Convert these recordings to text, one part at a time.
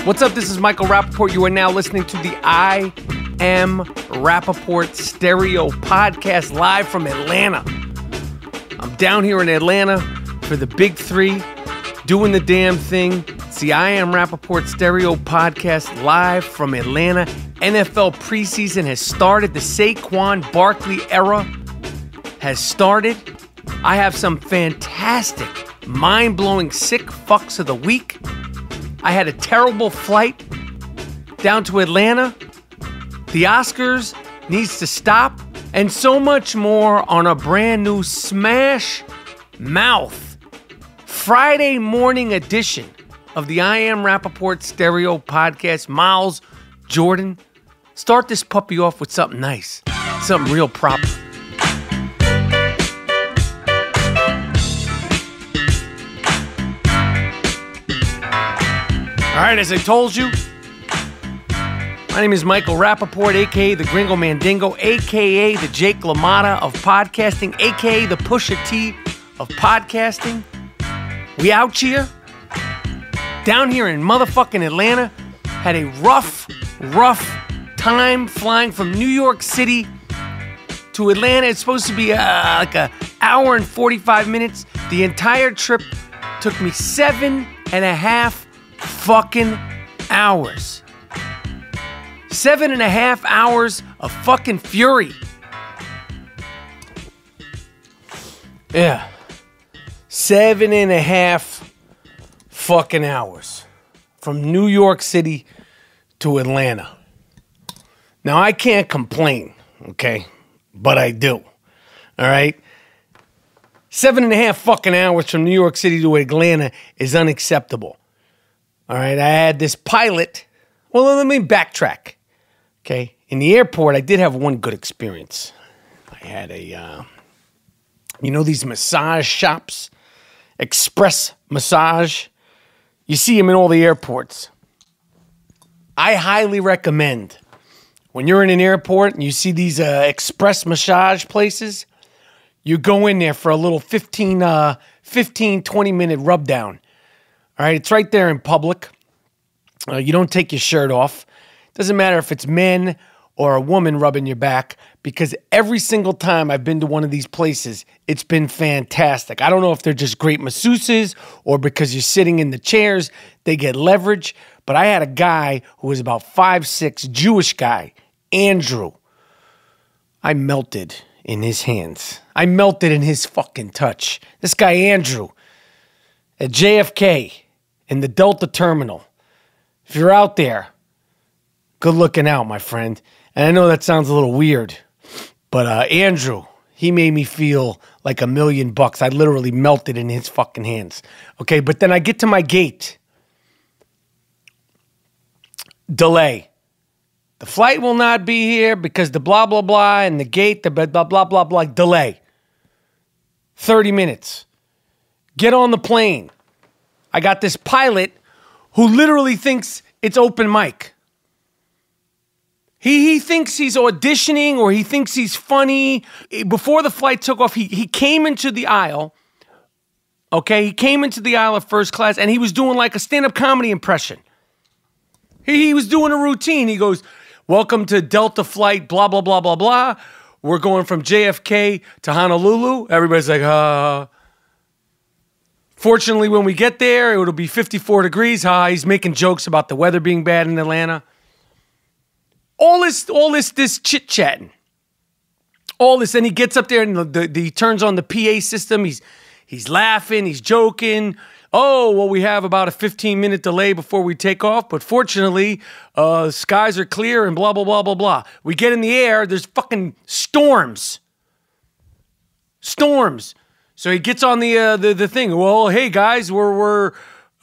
What's up? This is Michael Rapaport. You are now listening to the I Am Rapaport Stereo Podcast live from Atlanta. I'm down here in Atlanta for the Big Three, doing the damn thing. It's the I Am Rapaport Stereo Podcast live from Atlanta. NFL preseason has started. The Saquon Barkley era has started. I have some fantastic, mind-blowing, sick fucks of the week. I had a terrible flight down to Atlanta. The Oscars needs to stop. And so much more on a brand new Smash Mouth Friday morning edition of the I Am Rapaport Stereo Podcast. Miles, Jordan, start this puppy off with something nice. Something real proper. All right, as I told you, my name is Michael Rapaport, a.k.a. the Gringo Mandingo, a.k.a. the Jake LaMotta of podcasting, a.k.a. the Pusha T of podcasting. We out here, down here in motherfucking Atlanta, had a rough time flying from New York City to Atlanta. It's supposed to be like an hour and 45 minutes. The entire trip took me 7.5 fucking hours. 7.5 hours of fucking fury. Yeah. 7.5 fucking hours from New York City to Atlanta. Now, I can't complain, okay? But I do. All right? 7.5 fucking hours from New York City to Atlanta is unacceptable. All right, I had this pilot. Well, let me backtrack. Okay, in the airport, I did have one good experience. I had a, these massage shops, Express Massage. You see them in all the airports. I highly recommend when you're in an airport and you see these Express Massage places, you go in there for a little 15, 20-minute rub down. All right, it's right there in public. You don't take your shirt off. Doesn't matter if it's men or a woman rubbing your back, because every single time I've been to one of these places, it's been fantastic. I don't know if they're just great masseuses or because you're sitting in the chairs, they get leverage. But I had a guy who was about 5'6", Jewish guy, Andrew. I melted in his hands. I melted in his fucking touch. This guy, Andrew, at JFK, in the Delta Terminal. If you're out there, good looking out, my friend. And I know that sounds a little weird, but Andrew, he made me feel like $1 million. I literally melted in his fucking hands. Okay, but then I get to my gate. Delay. The flight will not be here because the blah, blah, blah, and the gate, the blah, blah, blah, blah, delay. 30 minutes. Get on the plane. I got this pilot who literally thinks it's open mic. He thinks he's auditioning or he thinks he's funny. Before the flight took off, he came into the aisle. Okay, he came into the aisle of first class and he was doing like a stand-up comedy impression. He was doing a routine. He goes, "Welcome to Delta flight, blah, blah, blah, blah, blah. We're going from JFK to Honolulu." Everybody's like, Fortunately, when we get there, it'll be 54 degrees. He's making jokes about the weather being bad in Atlanta. All this chit-chatting. All this, and he gets up there and he turns on the PA system. He's laughing, he's joking. Oh, well, we have about a 15-minute delay before we take off, but fortunately, skies are clear and blah, blah, blah, blah, blah. We get in the air, there's fucking storms. Storms. So he gets on the thing. Well, hey guys, we're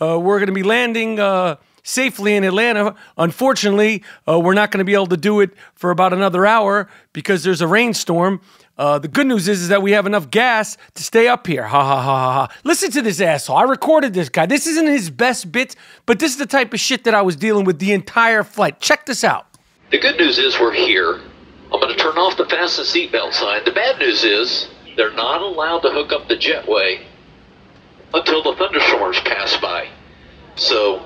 going to be landing safely in Atlanta. Unfortunately, we're not going to be able to do it for about another hour because there's a rainstorm. The good news is that we have enough gas to stay up here. Ha ha ha ha ha. Listen to this asshole. I recorded this guy. This isn't his best bits, but this is the type of shit that I was dealing with the entire flight. Check this out. The good news is we're here. I'm going to turn off the fasten seatbelt sign. The bad news is they're not allowed to hook up the jetway until the thunderstorms pass by. So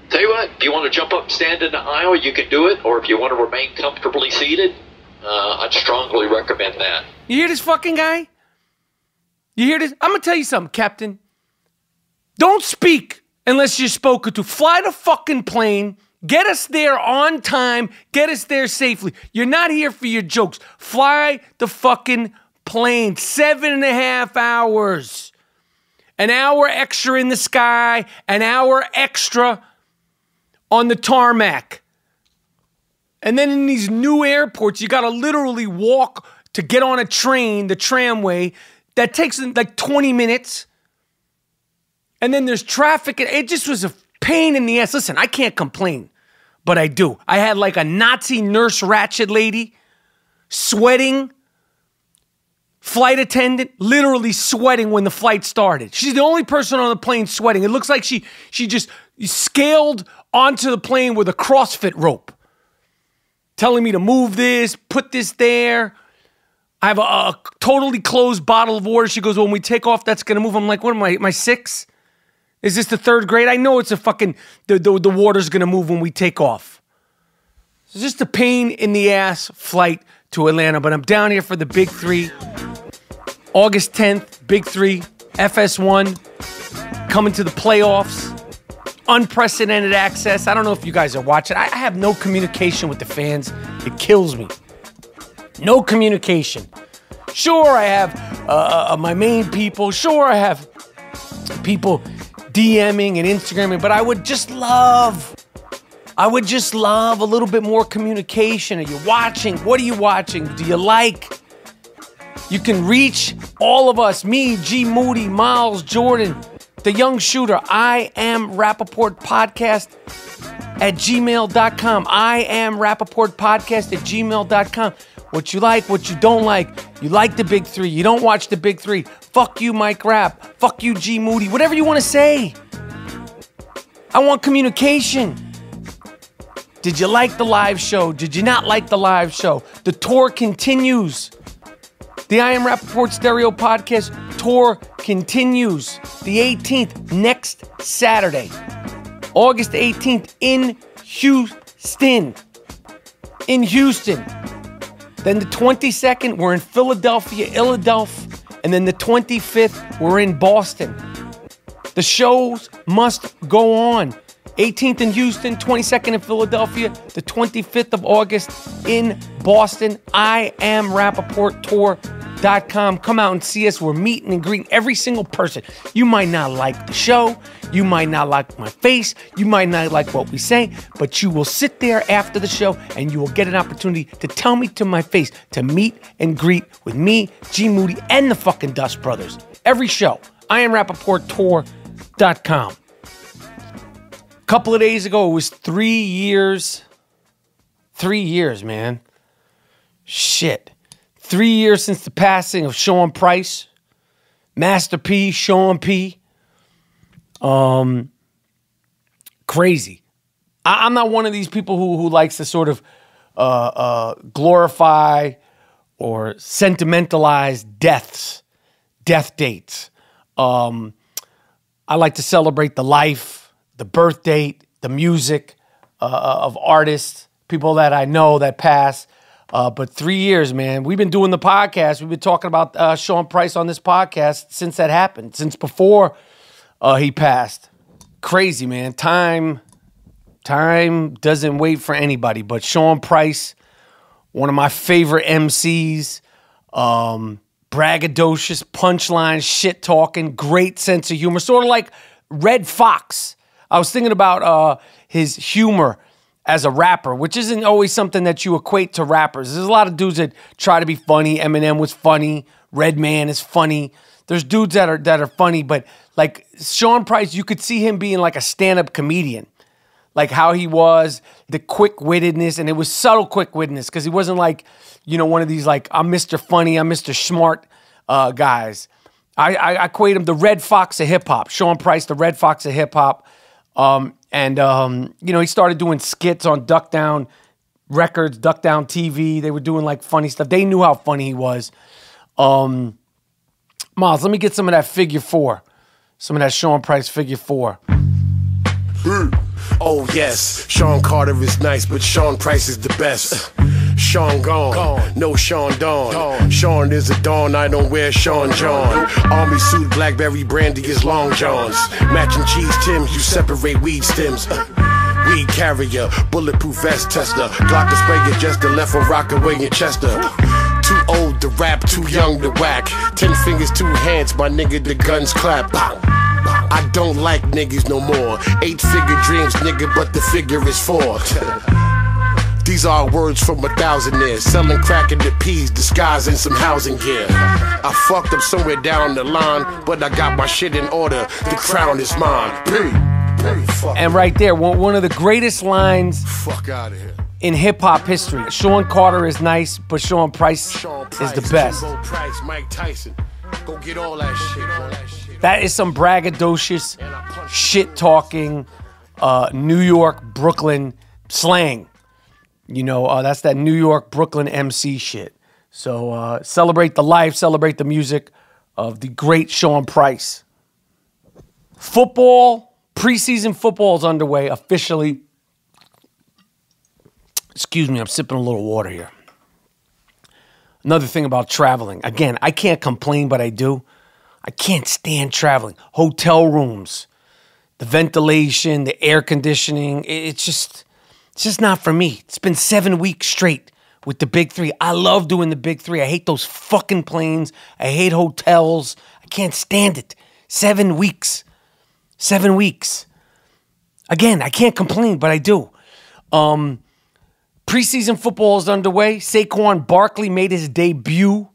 Tell you what, if you want to jump up and stand in the aisle, you can do it. Or if you want to remain comfortably seated, I'd strongly recommend that. You hear this fucking guy? You hear this? I'm going to tell you something, Captain. Don't speak unless you're spoken to. Fly the fucking plane. Get us there on time. Get us there safely. You're not here for your jokes. Fly the fucking plane. 7.5 hours. An hour extra in the sky. An hour extra on the tarmac. And then in these new airports, you got to literally walk to get on a train, the tramway. That takes like 20 minutes. And then there's traffic. It just was a pain in the ass. Listen, I can't complain, but I do. I had like a Nazi nurse ratchet lady sweating, flight attendant literally sweating when the flight started. She's the only person on the plane sweating. It looks like she just scaled onto the plane with a CrossFit rope, telling me to move this, put this there. I have a totally closed bottle of water. She goes, when we take off, that's going to move. I'm like, what am I 6? Is this the 3rd grade? I know it's a fucking, the water's going to move when we take off. It's just a pain in the ass flight to Atlanta, but I'm down here for the Big 3. August 10th, Big 3, FS1, coming to the playoffs. Unprecedented access. I don't know if you guys are watching. I have no communication with the fans. It kills me. No communication. Sure, I have my main people. Sure, I have people DMing and Instagramming, but I would just love a little bit more communication. Are you watching? What are you watching? Do you like? You can reach all of us, me, G Moody, Miles, Jordan, the young shooter. I am Rapaport Podcast at gmail.com. I am Rapaport Podcast at gmail.com. What you like, what you don't like. You like the Big 3. You don't watch the Big 3. Fuck you, Mike Rapp. Fuck you, G Moody. Whatever you want to say. I want communication. Did you like the live show? Did you not like the live show? The tour continues. The I Am Rapaport Stereo Podcast tour continues. The 18th, next Saturday. August 18th in Houston. In Houston. Then the 22nd, we're in Philadelphia. And then the 25th, we're in Boston. The shows must go on. 18th in Houston, 22nd in Philadelphia, the 25th of August in Boston. I am RapaportTour.com. Come out and see us. We're meeting and greeting every single person. You might not like the show. You might not like my face. You might not like what we say, but you will sit there after the show and you will get an opportunity to tell me to my face, to meet and greet with me, G Moody, and the fucking Dust Brothers. Every show. I am RapaportTour.com. A couple of days ago, it was 3 years. 3 years, man. Shit. 3 years since the passing of Sean Price, Master P, Sean P. Crazy. I'm not one of these people who likes to sort of glorify or sentimentalize deaths, death dates. I like to celebrate the life, the birth date, the music of artists, people that I know that pass. But 3 years, man. We've been doing the podcast. We've been talking about Sean Price on this podcast since that happened, since before he passed. Crazy, man. Time doesn't wait for anybody. But Sean Price, one of my favorite MCs, braggadocious, punchline, shit talking, great sense of humor, sort of like Red Fox. I was thinking about his humor as a rapper, which isn't always something that you equate to rappers. There's a lot of dudes that try to be funny. Eminem was funny. Redman is funny. There's dudes that are funny, but like Sean Price, you could see him being like a stand-up comedian. Like how he was, the quick-wittedness, and it was subtle quick-wittedness because he wasn't like, one of these like, I'm Mr. Funny, I'm Mr. Smart guys. I equate him the Red Fox of hip-hop. Sean Price, the Red Fox of hip-hop. He started doing skits on Duck Down Records, Duck Down TV. They were doing like funny stuff. They knew how funny he was. Miles, let me get some of that Figure 4. Some of that Sean Price Figure 4. Oh yes, Sean Carter is nice, but Sean Price is the best. Sean gone, no Sean Dawn. Sean is a Dawn, I don't wear Sean John. Army suit, Blackberry brandy is Long Johns. Matching cheese Tims, you separate weed stems. Weed carrier, bulletproof vest tester. Glock sprayer, just the left for Rockaway and Chester. Too old to rap, too young to whack. 10 fingers, 2 hands, my nigga, the guns clap. I don't like niggas no more. 8-figure dreams, nigga, but the figure is 4. These are words from 1,000 years. Selling crack in the peas, disguising some housing gear. I fucked up somewhere down the line, but I got my shit in order. The crown is mine. And right there, one of the greatest lines fuck out of here in hip-hop history. Sean Carter is nice, but Sean Price is the best. Price, Mike Tyson. Go get all that shit. That is some braggadocious, shit-talking, New York, Brooklyn slang. You know, that's that New York, Brooklyn MC shit. So celebrate the life, celebrate the music of the great Sean Price. Football, preseason football is underway officially. Excuse me, I'm sipping a little water here. Another thing about traveling. Again, I can't complain, but I do. I can't stand traveling. Hotel rooms, the ventilation, the air conditioning, it's just not for me. It's been 7 weeks straight with the big 3. I love doing the big 3. I hate those fucking planes. I hate hotels. I can't stand it. 7 weeks. 7 weeks. Again, I can't complain, but I do. Preseason football is underway. Saquon Barkley made his debut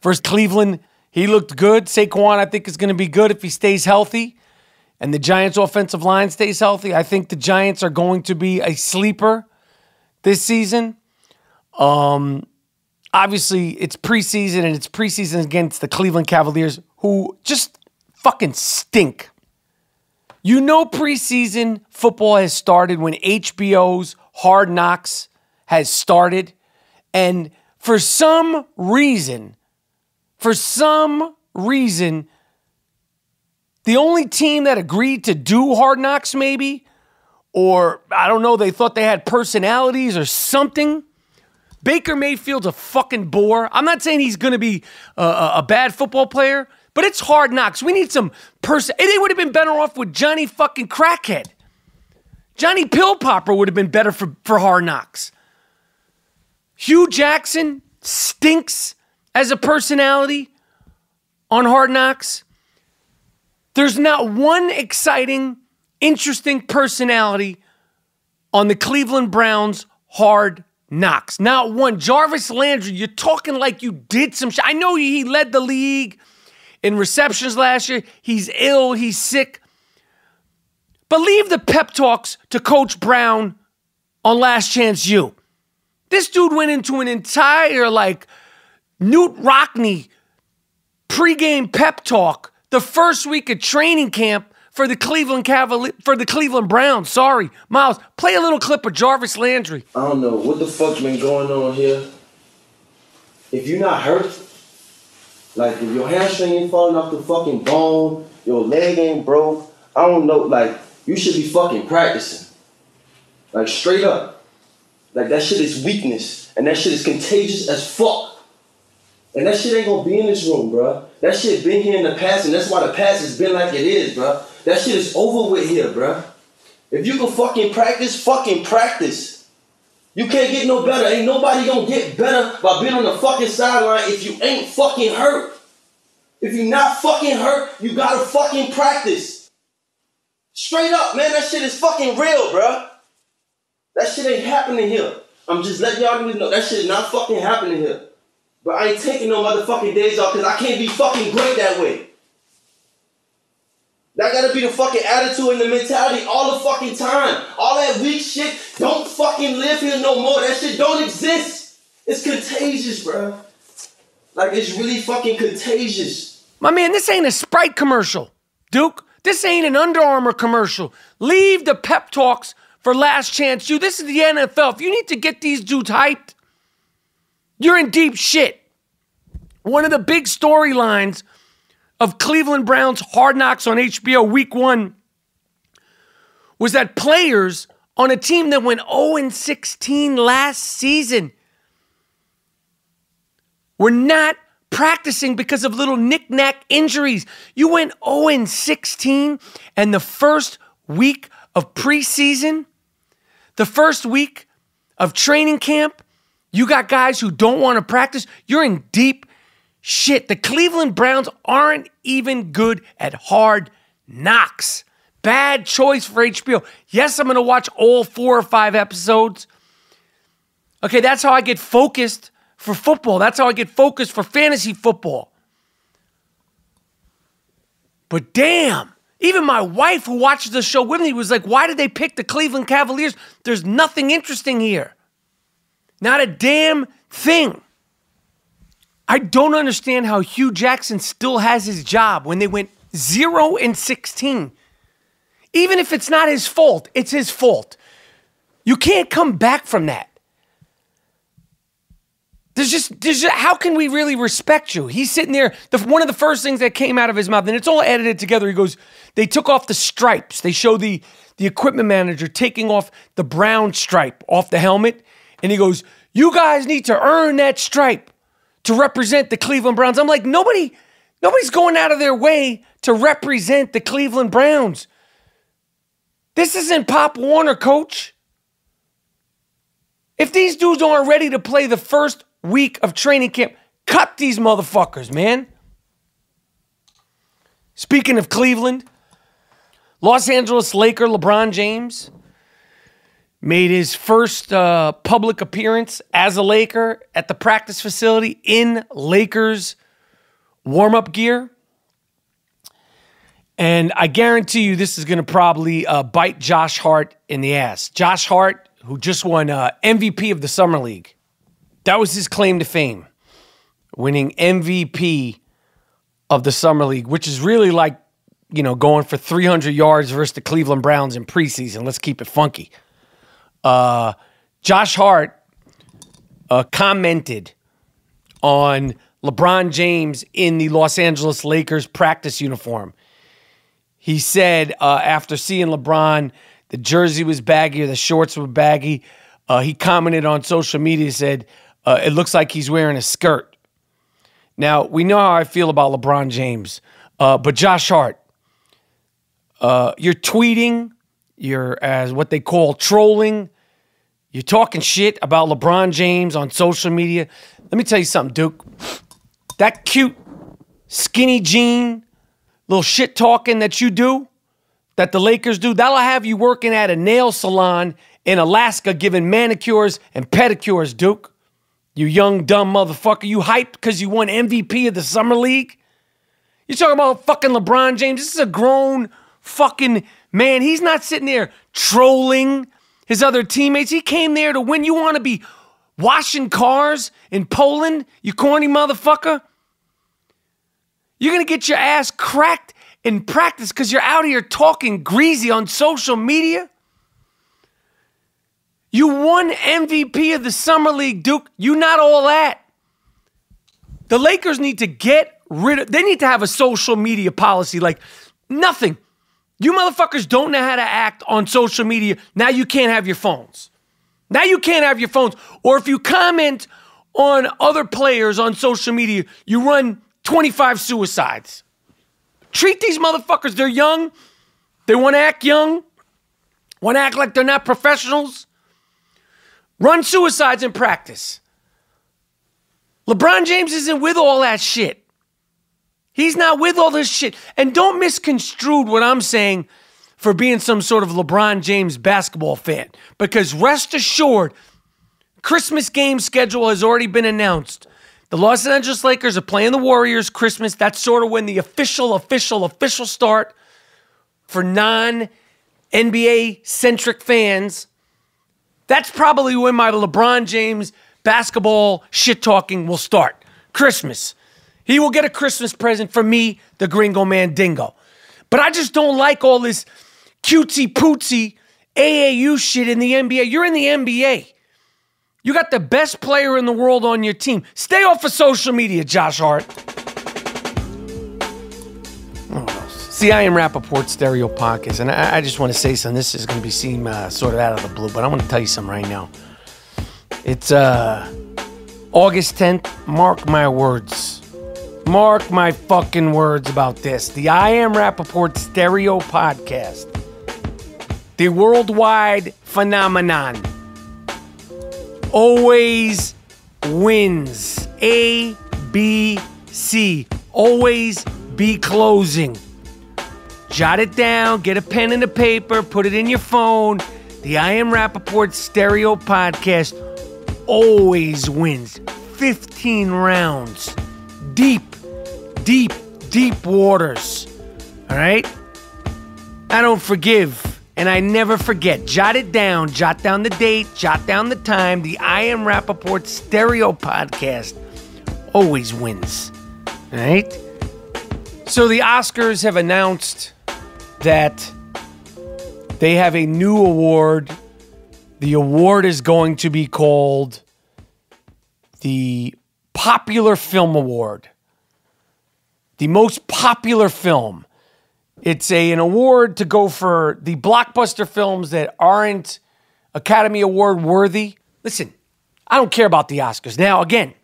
versus Cleveland. He looked good. Saquon, I think, is going to be good if he stays healthy and the Giants' offensive line stays healthy. I think the Giants are going to be a sleeper this season. Obviously, it's preseason, and it's preseason against the Cleveland Cavaliers, who just fucking stink. You know preseason football has started when HBO's Hard Knocks has started, and for some reason, the only team that agreed to do Hard Knocks maybe, or I don't know, they thought they had personalities or something. Baker Mayfield's a fucking bore. I'm not saying he's going to be a bad football player, but it's Hard Knocks. We need some person. They would have been better off with Johnny fucking Crackhead. Johnny Pill Popper would have been better for Hard Knocks. Hugh Jackson stinks as a personality on Hard Knocks. There's not one exciting, interesting personality on the Cleveland Browns Hard Knocks. Not one. Jarvis Landry, you're talking like you did some shit. I know he led the league in receptions last year. He's ill. He's sick. But leave the pep talks to Coach Brown on Last Chance U. This dude went into an entire, Newt Rockney pregame pep talk the first week of training camp for the Cleveland Browns. Sorry. Miles, play a little clip of Jarvis Landry. I don't know what the fuck's been going on here. If you're not hurt, if your hamstring ain't falling off the fucking bone, your leg ain't broke, I don't know, you should be fucking practicing. Straight up. That shit is weakness. And that shit is contagious as fuck. And that shit ain't gonna be in this room, bruh. That shit been here in the past, and that's why the past has been like it is, bruh. That shit is over with here, bruh. If you can fucking practice. You can't get no better. Ain't nobody gonna get better by being on the fucking sideline if you ain't fucking hurt. If you're not fucking hurt, you gotta fucking practice. Straight up, man, that shit is fucking real, bruh. That shit ain't happening here. I'm just letting y'all know that shit is not fucking happening here. But I ain't taking no motherfucking days off because I can't be fucking great that way. That gotta be the fucking attitude and the mentality all the fucking time. All that weak shit don't fucking live here no more. That shit don't exist. It's contagious, bro. It's really fucking contagious. My man, this ain't a Sprite commercial, Duke. This ain't an Under Armour commercial. Leave the pep talks for Last Chance U. This is the NFL. If you need to get these dudes hyped, you're in deep shit. One of the big storylines of Cleveland Browns Hard Knocks on HBO Week 1 was that players on a team that went 0-16 last season were not practicing because of little knick-knack injuries. You went 0-16, and the first week of preseason, the first week of training camp, you got guys who don't want to practice. You're in deep shit. The Cleveland Browns aren't even good at hard knocks. Bad choice for HBO. Yes, I'm going to watch all 4 or 5 episodes. Okay, that's how I get focused for football. That's how I get focused for fantasy football. But damn, even my wife who watches the show with me was like, why did they pick the Cleveland Cavaliers? There's nothing interesting here. Not a damn thing. I don't understand how Hugh Jackson still has his job when they went 0-16. Even if it's not his fault, it's his fault. You can't come back from that. There's just how can we really respect you? He's sitting there. One of the first things that came out of his mouth, and it's all edited together, he goes, they took off the stripes. They show the equipment manager taking off the brown stripe off the helmet, and he goes, you guys need to earn that stripe to represent the Cleveland Browns. I'm like, nobody's going out of their way to represent the Cleveland Browns. This isn't Pop Warner, coach. If these dudes aren't ready to play the first week of training camp, cut these motherfuckers, man. Speaking of Cleveland, Los Angeles Laker LeBron James made his first public appearance as a Laker at the practice facility in Lakers warm-up gear. And I guarantee you this is going to probably bite Josh Hart in the ass. Josh Hart, who just won MVP of the Summer League. That was his claim to fame, winning MVP of the Summer League, which is really like, you know, going for 300 yards versus the Cleveland Browns in preseason. Let's keep it funky. Josh Hart commented on LeBron James in the Los Angeles Lakers practice uniform. He said after seeing LeBron, the jersey was baggy or the shorts were baggy. He commented on social media, said, it looks like he's wearing a skirt. Now, we know how I feel about LeBron James, but Josh Hart, you're tweeting, you're as what they call trolling, you're talking shit about LeBron James on social media. Let me tell you something, Duke. That cute, skinny jean, little shit talking that you do, that the Lakers do, that'll have you working at a nail salon in Alaska giving manicures and pedicures, Duke. You young, dumb motherfucker. You hyped because you won MVP of the Summer League? You talking about fucking LeBron James? This is a grown fucking man. He's not sitting there trolling his other teammates. He came there to win. You want to be washing cars in Poland, you corny motherfucker? You're going to get your ass cracked in practice because you're out here talking greasy on social media? You won MVP of the Summer League, Duke. You not all that. The Lakers need to get rid of, they need to have a social media policy like nothing. You motherfuckers don't know how to act on social media. Now you can't have your phones. Now you can't have your phones. Or if you comment on other players on social media, you run 25 suicides. Treat these motherfuckers. They're young. They want to act young. Want to act like they're not professionals. Run suicides in practice. LeBron James isn't with all that shit. He's not with all this shit. And don't misconstrue what I'm saying for being some sort of LeBron James basketball fan. Because rest assured, Christmas game schedule has already been announced. The Los Angeles Lakers are playing the Warriors Christmas. That's sort of when the official start for non-NBA-centric fans. That's probably when my LeBron James basketball shit-talking will start. Christmas. He will get a Christmas present from me, the Gringo Mandingo. But I just don't like all this cutesy-pootsy AAU shit in the NBA. You're in the NBA. You got the best player in the world on your team. Stay off of social media, Josh Hart. Oh, See, I am Rapaport Stereo Podcast, and I just want to say something. This is going to be seem sort of out of the blue, but I want to tell you something right now. It's August 10th. Mark my words. Mark my fucking words about this. The I Am Rapaport Stereo Podcast. The worldwide phenomenon. Always wins. A, B, C. Always be closing. Jot it down, get a pen and a paper, put it in your phone. The I Am Rapaport Stereo Podcast always wins. 15 rounds. Deep waters. All right? I don't forgive, and I never forget. Jot it down. Jot down the date. Jot down the time. The I Am Rapaport Stereo Podcast always wins. All right? So the Oscars have announced that they have a new award. The award is going to be called the Popular Film Award. The most popular film. It's an award to go for the blockbuster films that aren't Academy Award worthy. Listen, I don't care about the Oscars. Now, again,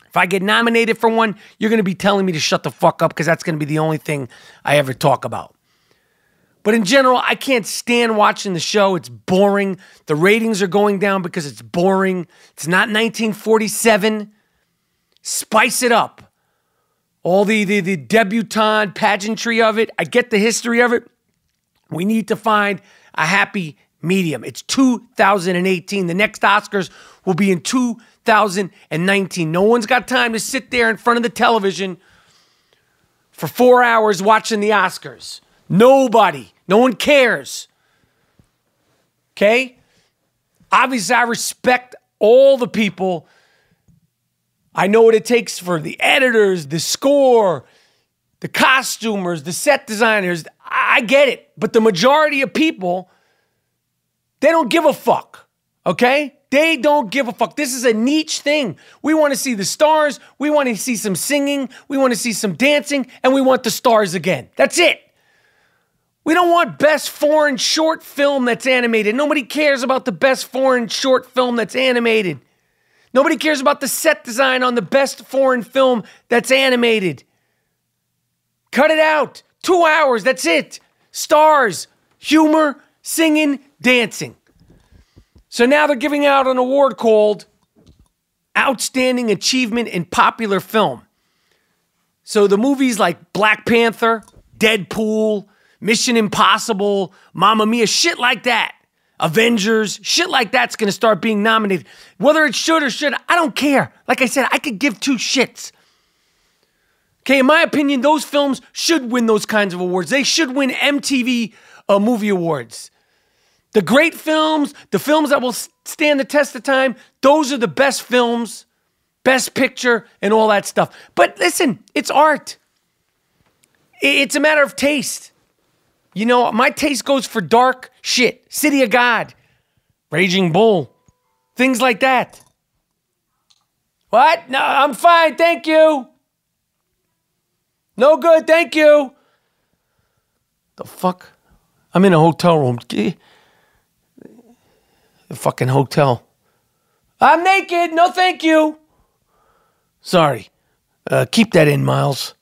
if I get nominated for one, you're going to be telling me to shut the fuck up because that's going to be the only thing I ever talk about. But in general, I can't stand watching the show. It's boring. The ratings are going down because it's boring. It's not 1947. Spice it up. All the debutante pageantry of it. I get the history of it. We need to find a happy medium. It's 2018. The next Oscars will be in 2019. No one's got time to sit there in front of the television for 4 hours watching the Oscars. Nobody. No one cares. Okay? Obviously, I respect all the people. I know what it takes for the editors, the score, the costumers, the set designers. I get it. But the majority of people, they don't give a fuck. Okay? They don't give a fuck. This is a niche thing. We want to see the stars. We want to see some singing. We want to see some dancing. And we want the stars again. That's it. We don't want best foreign short film that's animated. Nobody cares about the best foreign short film that's animated. Nobody cares about the set design on the best foreign film that's animated. Cut it out. 2 hours, that's it. Stars, humor, singing, dancing. So now they're giving out an award called Outstanding Achievement in Popular Film. So the movies like Black Panther, Deadpool, Mission Impossible, Mamma Mia, shit like that. Avengers, shit like that's going to start being nominated. Whether it should or shouldn't, I don't care. Like I said, I could give two shits. Okay, in my opinion, those films should win those kinds of awards. They should win MTV Movie Awards. The great films, the films that will stand the test of time, those are the best films, best picture, and all that stuff. But listen, it's art. It's a matter of taste. You know, my taste goes for dark shit. City of God, Raging Bull, things like that. What? No, I'm fine, thank you. No good, thank you. The fuck? I'm in a hotel room. The fucking hotel. I'm naked, no thank you. Sorry. Keep that in, Miles.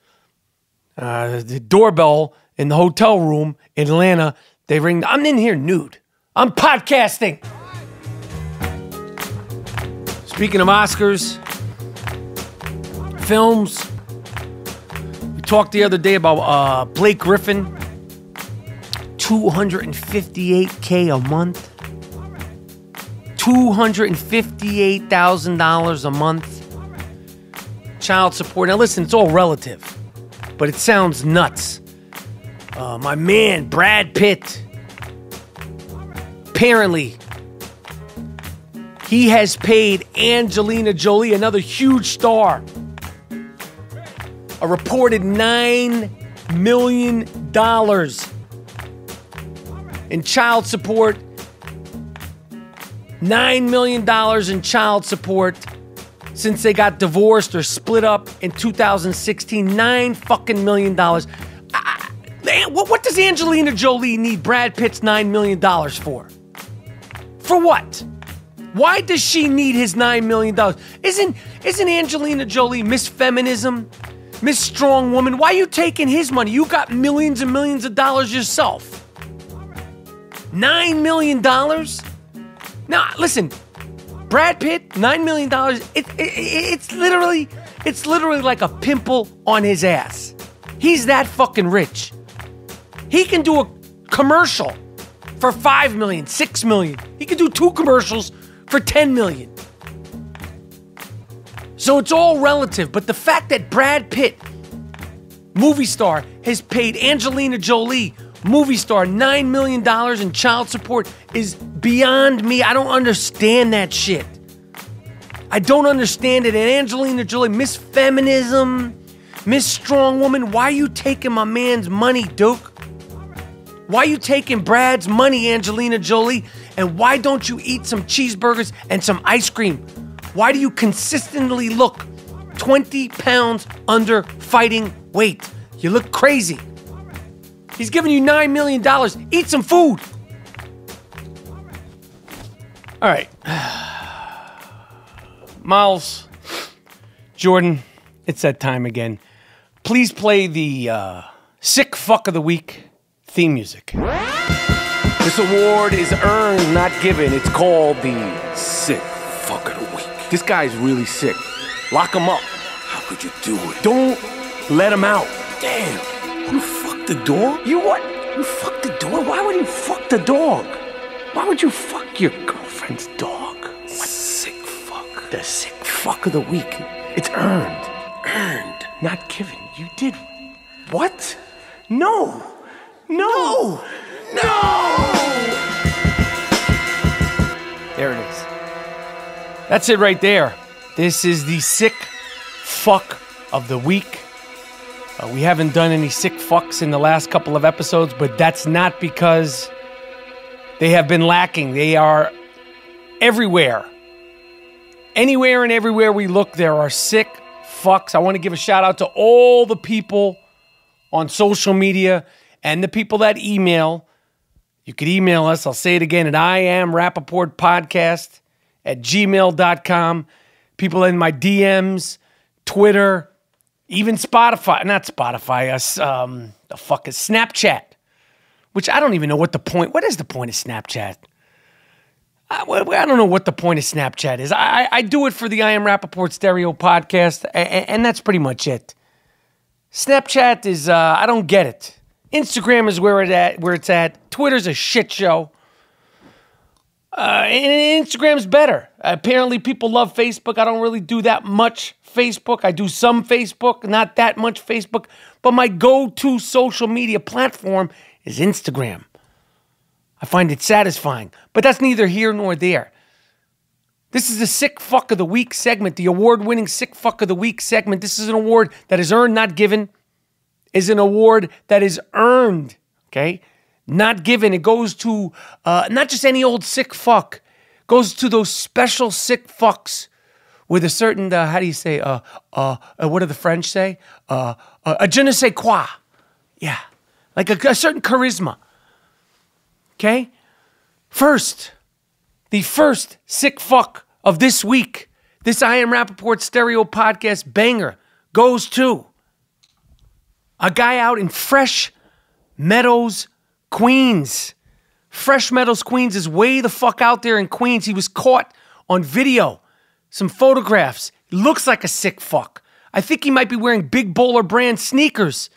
The doorbell in the hotel room in Atlanta, they ring. I'm in here nude. I'm podcasting. Speaking of Oscars, films, we talked the other day about Blake Griffin, $258K a month, $258,000 a month, child support. Now listen, it's all relative, but it sounds nuts. My man, Brad Pitt, apparently, he has paid Angelina Jolie, another huge star, a reported $9 million in child support. $9 million in child support since they got divorced or split up in 2016. $9 fucking million. What does Angelina Jolie need Brad Pitt's $9 million for? For what? Why does she need his $9 million? Isn't Angelina Jolie Miss Feminism? Miss Strong Woman? Why are you taking his money? You got millions and millions of dollars yourself. $9 million? Now, listen, Brad Pitt, $9 million, it's literally like a pimple on his ass. He's that fucking rich. He can do a commercial for $5 million, $6 million. He can do 2 commercials for $10 million. So it's all relative, but the fact that Brad Pitt, movie star, has paid Angelina Jolie, movie star, $9 million in child support is beyond me. I don't understand that shit. I don't understand it. And Angelina Jolie, Miss Feminism, Miss Strong Woman, why are you taking my man's money, Duke? Why are you taking Brad's money, Angelina Jolie? And why don't you eat some cheeseburgers and some ice cream? Why do you consistently look 20 pounds under fighting weight? You look crazy. He's giving you $9 million. Eat some food. All right. Miles, Jordan, it's that time again. Please play the Sick Fuck of the Week theme music. This award is earned, not given. It's called the Sick Fuck of the Week. This guy's really sick. Lock him up. How could you do it? Don't let him out. Damn. You fucked the dog? You what? You fucked the dog? Why would you fuck the dog? Why would you fuck your girlfriend's dog? What? Sick fuck. The Sick Fuck of the Week. It's earned. Earned. Not given. You did what? No. No. No! There it is. That's it right there. This is the Sick Fuck of the Week. We haven't done any sick fucks in the last couple of episodes, but that's not because they have been lacking. They are everywhere. Anywhere and everywhere we look, there are sick fucks. I want to give a shout out to all the people on social media and the people that email. You could email us. I'll say it again at IamRapaportPodcast@gmail.com. People in my DMs, Twitter, even Spotify. Not Spotify. The fuck is Snapchat? Which I don't even know what the point. What is the point of Snapchat? I don't know what the point of Snapchat is. I do it for the I Am Rapaport Stereo podcast, and that's pretty much it. Snapchat is I don't get it. Instagram is where it's at. Twitter's a shit show. And Instagram's better. Apparently people love Facebook. I don't really do that much Facebook. I do some Facebook, not that much Facebook. But my go-to social media platform is Instagram. I find it satisfying. But that's neither here nor there. This is the Sick Fuck of the Week segment, the award-winning Sick Fuck of the Week segment. This is an award that is earned, not given. Is an award that is earned, okay? Not given. It goes to not just any old sick fuck. It goes to those special sick fucks with a certain, how do you say, what do the French say? A je ne sais quoi. Yeah, like a certain charisma. Okay? First, the first sick fuck of this week, this I Am Rapaport Stereo Podcast banger, goes to a guy out in Fresh Meadows, Queens. Fresh Meadows, Queens is way the fuck out there in Queens. He was caught on video. Some photographs. He looks like a sick fuck. I think he might be wearing Big Bowler brand sneakers.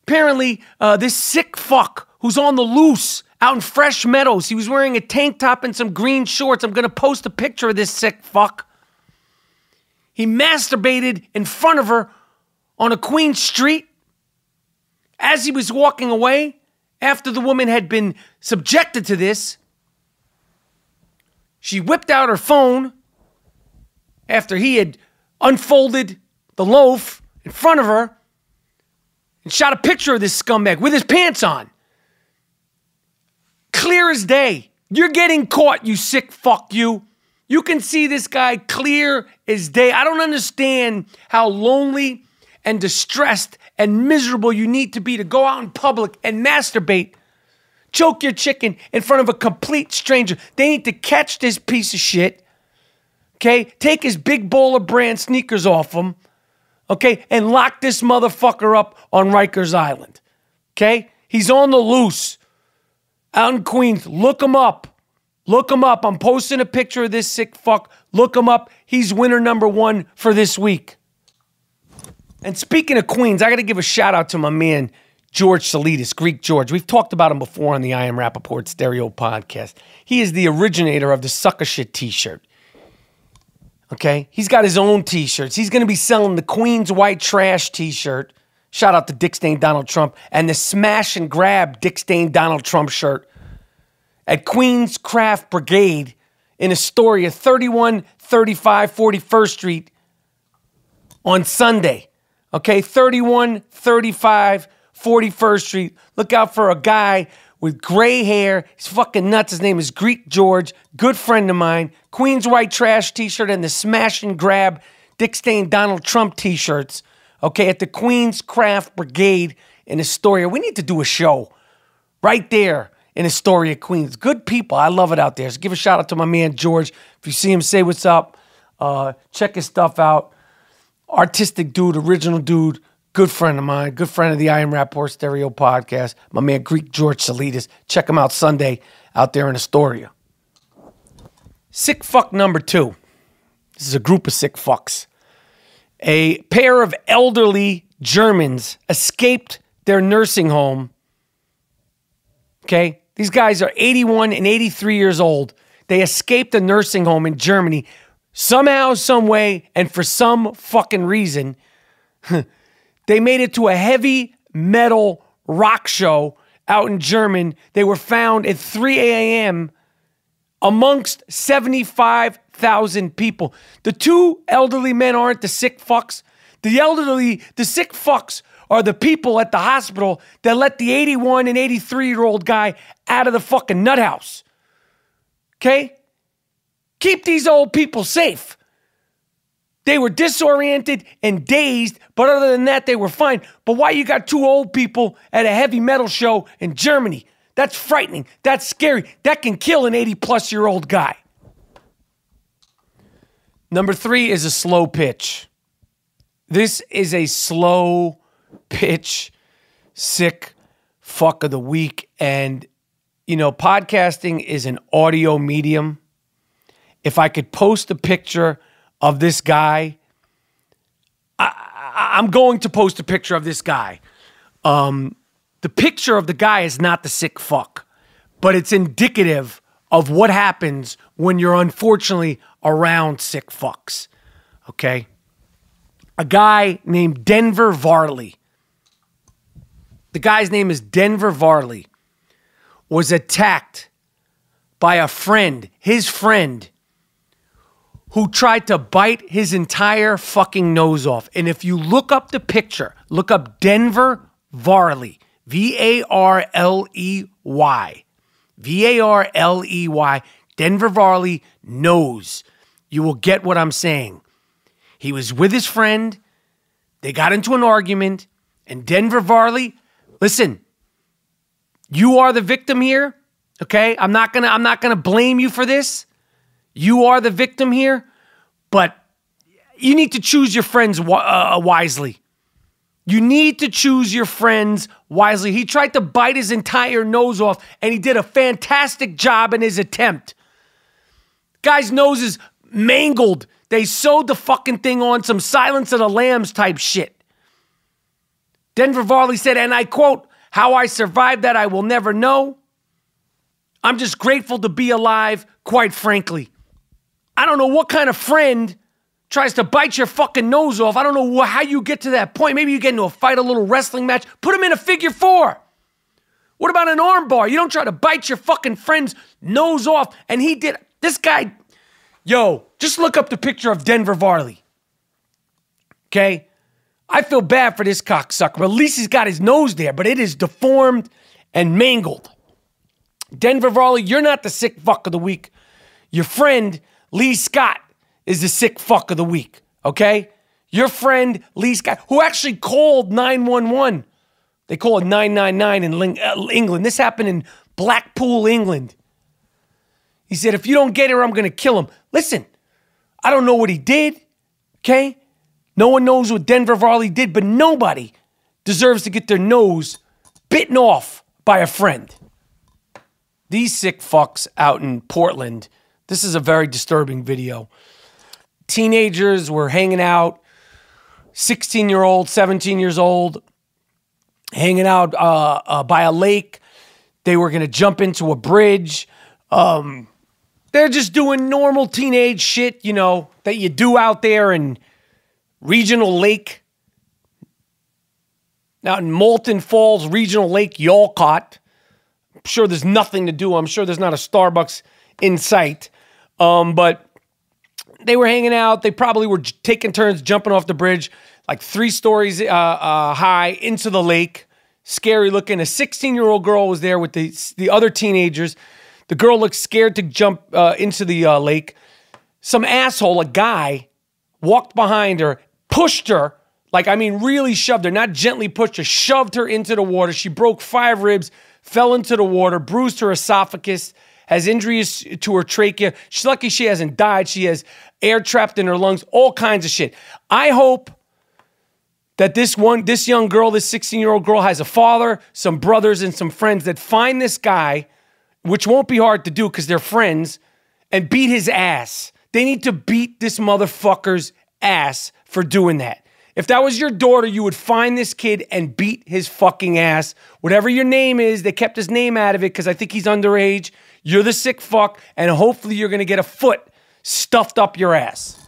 Apparently, this sick fuck who's on the loose out in Fresh Meadows, he was wearing a tank top and some green shorts. I'm going to post a picture of this sick fuck. He masturbated in front of her on a Queens street. As he was walking away, after the woman had been subjected to this, she whipped out her phone after he had unfolded the loaf in front of her and shot a picture of this scumbag with his pants on. Clear as day. You're getting caught, you sick fuck you. You can see this guy clear as day. I don't understand how lonely and distressed and miserable you need to be to go out in public and masturbate, choke your chicken in front of a complete stranger. They need to catch this piece of shit, okay? Take his big Bowler brand sneakers off him, okay? And lock this motherfucker up on Rikers Island, okay? He's on the loose out in Queens. Look him up. Look him up. I'm posting a picture of this sick fuck. Look him up. He's winner number 1 for this week. And speaking of Queens, I got to give a shout out to my man, George Salidas, Greek George. We've talked about him before on the I Am Rapaport Stereo podcast. He is the originator of the Sucker Shit t-shirt. Okay? He's got his own t-shirts. He's going to be selling the Queens White Trash t-shirt. Shout out to Dick Stain Donald Trump. And the Smash and Grab Dick Stain Donald Trump shirt at Queens Craft Brigade in Astoria, 3135 41st Street on Sunday. Okay, 3135 41st Street. Look out for a guy with gray hair. He's fucking nuts. His name is Greek George, good friend of mine. Queens White Trash t-shirt and the Smash and Grab Dick Stain Donald Trump t-shirts. Okay, at the Queens Craft Brigade in Astoria. We need to do a show right there in Astoria, Queens. Good people. I love it out there. So give a shout out to my man, George. If you see him, say what's up. Check his stuff out. Artistic dude, original dude, good friend of mine, good friend of the I Am Rapaport Stereo podcast. My man, Greek George Salidas. Check him out Sunday out there in Astoria. Sick fuck number 2. This is a group of sick fucks. A pair of elderly Germans escaped their nursing home. Okay? These guys are 81 and 83 years old. They escaped a nursing home in Germany somehow, some way, and for some fucking reason. They made it to a heavy metal rock show out in Germany. They were found at 3 a.m. amongst 75,000 people. The 2 elderly men aren't the sick fucks. The sick fucks are the people at the hospital that let the 81 and 83-year-old guy out of the fucking nut house. Okay? Keep these old people safe. They were disoriented and dazed, but other than that, they were fine. But why you got 2 old people at a heavy metal show in Germany? That's frightening. That's scary. That can kill an 80-plus-year-old guy. Number 3 is a slow pitch. This is a slow pitch, sick fuck of the week. And, you know, podcasting is an audio medium. If I could post a picture of this guy, I'm going to post a picture of this guy. The picture of the guy is not the sick fuck, but it's indicative of what happens when you're unfortunately around sick fucks. Okay? A guy named Denver Varley. The guy's name is Denver Varley. Was attacked by a friend, his friend, who tried to bite his entire fucking nose off. And if you look up the picture, look up Denver Varley, Varley, Varley, Denver Varley nose. You will get what I'm saying. He was with his friend. They got into an argument. And Denver Varley, listen, you are the victim here. Okay? I'm not gonna blame you for this. You are the victim here, but you need to choose your friends wisely. You need to choose your friends wisely. He tried to bite his entire nose off, and he did a fantastic job in his attempt. Guy's nose is mangled. They sewed the fucking thing on, some Silence of the Lambs type shit. Denver Varley said, and I quote, "How I survived that I will never know. I'm just grateful to be alive, quite frankly." I don't know what kind of friend tries to bite your fucking nose off. I don't know how you get to that point. Maybe you get into a fight, a little wrestling match. Put him in a figure 4. What about an arm bar? You don't try to bite your fucking friend's nose off. And he did. This guy, yo, just look up the picture of Denver Varley. Okay? I feel bad for this cocksucker, but at least he's got his nose there, but it is deformed and mangled. Denver Varley, you're not the sick fuck of the week. Your friend, Lee Scott, is the sick fuck of the week, okay? Your friend, Lee Scott, who actually called 911. They call it 999 in England. This happened in Blackpool, England. He said, if you don't get her, I'm going to kill him. Listen, I don't know what he did, okay? No one knows what Denver Varley did, but nobody deserves to get their nose bitten off by a friend. These sick fucks out in Portland, this is a very disturbing video. Teenagers were hanging out, 16-year-old, 17 years old, hanging out by a lake. They were going to jump into a bridge. They're just doing normal teenage shit, you know, that you do out there in Regional Lake. Out in Moulton Falls, Regional Lake, Yalcott. I'm sure there's nothing to do. I'm sure there's not a Starbucks in sight. But they were hanging out. They probably were taking turns jumping off the bridge, like 3 stories high into the lake. Scary looking. A 16-year-old girl was there with the other teenagers. The girl looked scared to jump into the lake. Some asshole, a guy, walked behind her, pushed her, really shoved her, not gently pushed her, shoved her into the water. She broke 5 ribs, fell into the water, bruised her esophagus, has injuries to her trachea. She's lucky she hasn't died. She has air trapped in her lungs, all kinds of shit. I hope that this young girl, this 16-year-old girl, has a father, some brothers, and some friends that find this guy, which won't be hard to do because they're friends, and beat his ass. They need to beat this motherfucker's ass for doing that. If that was your daughter, you would find this kid and beat his fucking ass. Whatever your name is, they kept his name out of it because I think he's underage. You're the sick fuck, and hopefully you're going to get a foot stuffed up your ass.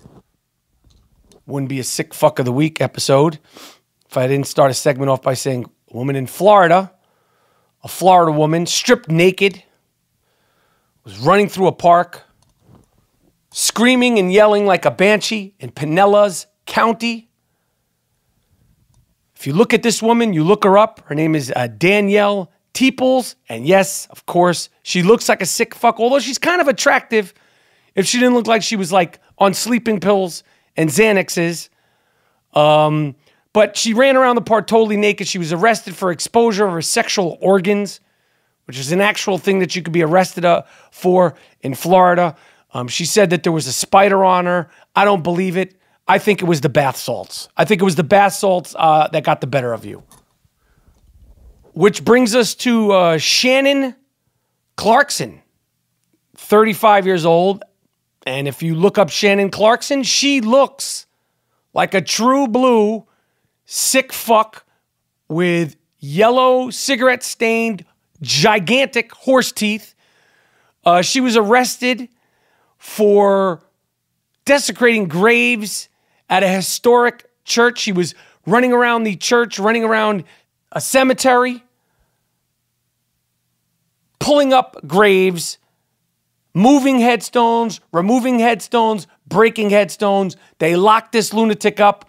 Wouldn't be a sick fuck of the week episode if I didn't start a segment off by saying, a woman in Florida, a Florida woman, stripped naked, was running through a park, screaming and yelling like a banshee in Pinellas County. If you look at this woman, you look her up. Her name is Danielle Teeples. And yes, of course, she looks like a sick fuck, although she's kind of attractive if she didn't look like she was like on sleeping pills and Xanaxes. But she ran around the park totally naked. She was arrested for exposure of her sexual organs, which is an actual thing that you could be arrested for in Florida. She said that there was a spider on her. I don't believe it. I think it was the bath salts. I think it was the bath salts that got the better of you. Which brings us to Shannon Clarkson, 35 years old. And if you look up Shannon Clarkson, she looks like a true blue sick fuck with yellow cigarette-stained gigantic horse teeth. She was arrested for desecrating graves at a historic church. She was running around the church, running around a cemetery, pulling up graves, moving headstones, removing headstones, breaking headstones. They locked this lunatic up,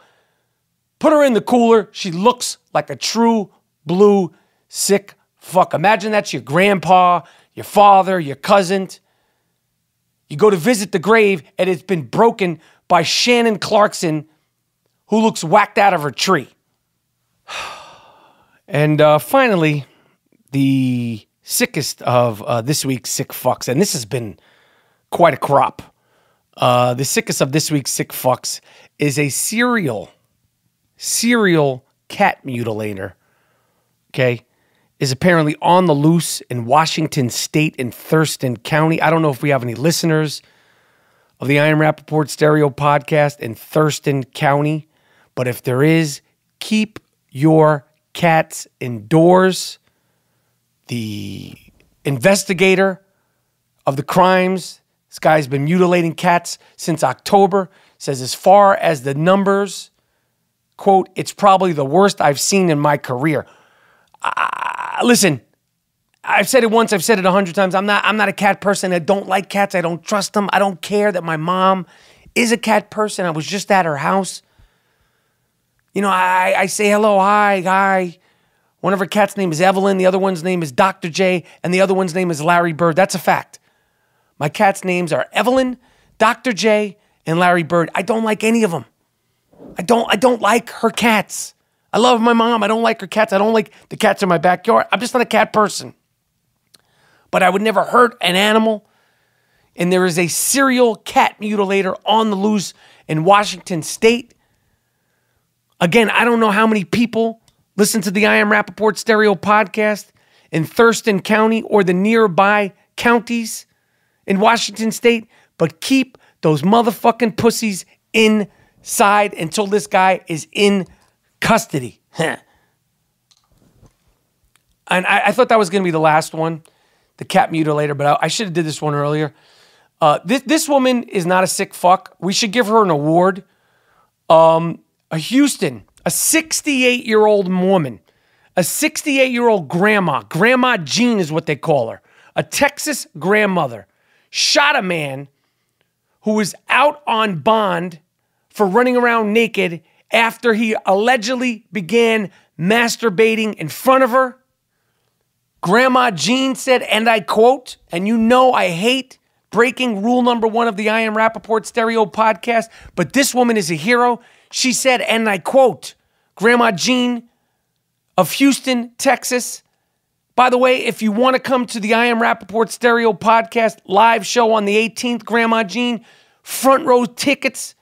put her in the cooler. She looks like a true blue sick fuck. Imagine that's your grandpa, your father, your cousin. You go to visit the grave and it's been broken by Shannon Clarkson, who looks whacked out of her tree. And finally, the sickest of this week's sick fucks, and this has been quite a crop. The sickest of this week's sick fucks is a serial cat mutilator, okay, is apparently on the loose in Washington State in Thurston County. I don't know if we have any listeners of the I Am Rapaport Stereo podcast in Thurston County, but if there is, keep your cats indoors. The investigator of the crimes, this guy's been mutilating cats since October, says as far as the numbers, quote, it's probably the worst I've seen in my career. Listen, I've said it once, I've said it 100 times. I'm not a cat person. I don't like cats. I don't trust them. I don't care that my mom is a cat person. I was just at her house. You know, I say hello, hi. One of her cats' name is Evelyn. The other one's name is Dr. J. And the other one's name is Larry Bird. That's a fact. My cats' names are Evelyn, Dr. J, and Larry Bird. I don't like any of them. I don't like her cats. I love my mom. I don't like her cats. I don't like the cats in my backyard. I'm just not a cat person. But I would never hurt an animal. And there is a serial cat mutilator on the loose in Washington State. Again, I don't know how many people listen to the I Am Rapaport Stereo podcast in Thurston County or the nearby counties in Washington State, but keep those motherfucking pussies inside until this guy is in custody. And I thought that was going to be the last one, the cat mutilator, but I should have did this one earlier. This woman is not a sick fuck. We should give her an award. A 68-year-old woman, a 68-year-old grandma, Grandma Jean is what they call her, a Texas grandmother, shot a man who was out on bond for running around naked after he allegedly began masturbating in front of her. Grandma Jean said, and I quote, and you know I hate breaking rule number 1 of the I Am Rapaport Stereo podcast, but this woman is a hero. She said, and I quote, Grandma Jean of Houston, Texas. By the way, if you want to come to the I Am Rapaport Stereo podcast live show on the 18th, Grandma Jean, front row tickets,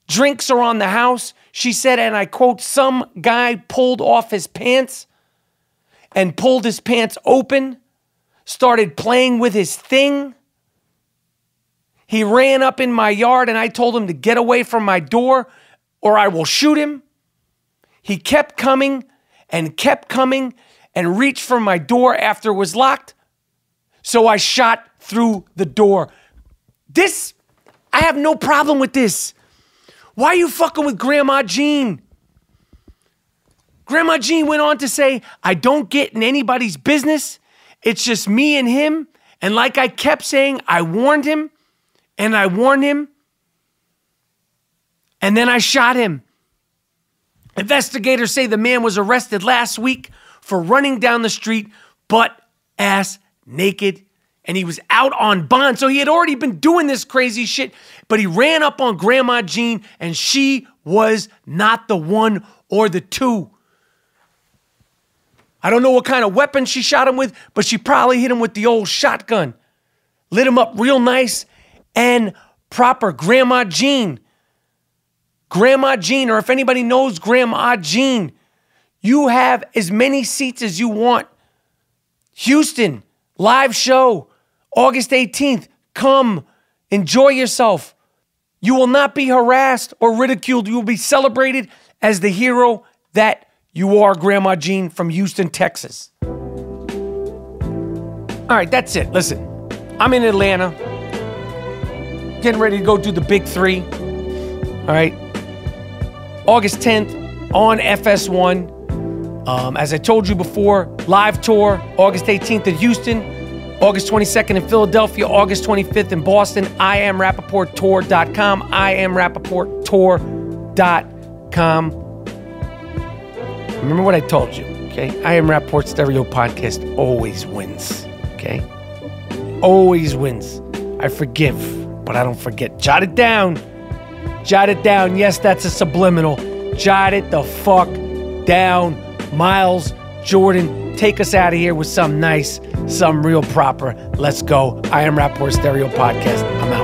drinks are on the house. She said, and I quote, some guy pulled off his pants and pulled his pants open, started playing with his thing. He ran up in my yard and I told him to get away from my door or I will shoot him. He kept coming and reached for my door after it was locked. So I shot through the door. I have no problem with this. Why are you fucking with Grandma Jean? Grandma Jean went on to say, I don't get in anybody's business. It's just me and him. And like I kept saying, I warned him and I warned him. And then I shot him. Investigators say the man was arrested last week for running down the street butt-ass naked. And he was out on bond. So he had already been doing this crazy shit. But he ran up on Grandma Jean and she was not the one or the two. I don't know what kind of weapon she shot him with, but she probably hit him with the old shotgun. Lit him up real nice and proper. Grandma Jean. Grandma Jean, or if anybody knows Grandma Jean, you have as many seats as you want. Houston, live show, August 18th. Come, enjoy yourself. You will not be harassed or ridiculed. You will be celebrated as the hero that you are, Grandma Jean from Houston, Texas. All right, that's it. Listen, I'm in Atlanta, getting ready to go do the big 3. All right. August 10th on FS1. As I told you before, live tour, August 18th in Houston, August 22nd in Philadelphia, August 25th in Boston, IamRapaportTour.com, IamRapaportTour.com. Remember what I told you, okay? I Am Rapaport Stereo Podcast always wins, okay? Always wins. I forgive, but I don't forget. Jot it down. Jot it down. Yes, that's a subliminal. Jot it the fuck down. Miles Jordan, take us out of here with something nice, something real proper. Let's go. I Am Rapaport Stereo Podcast. I'm out.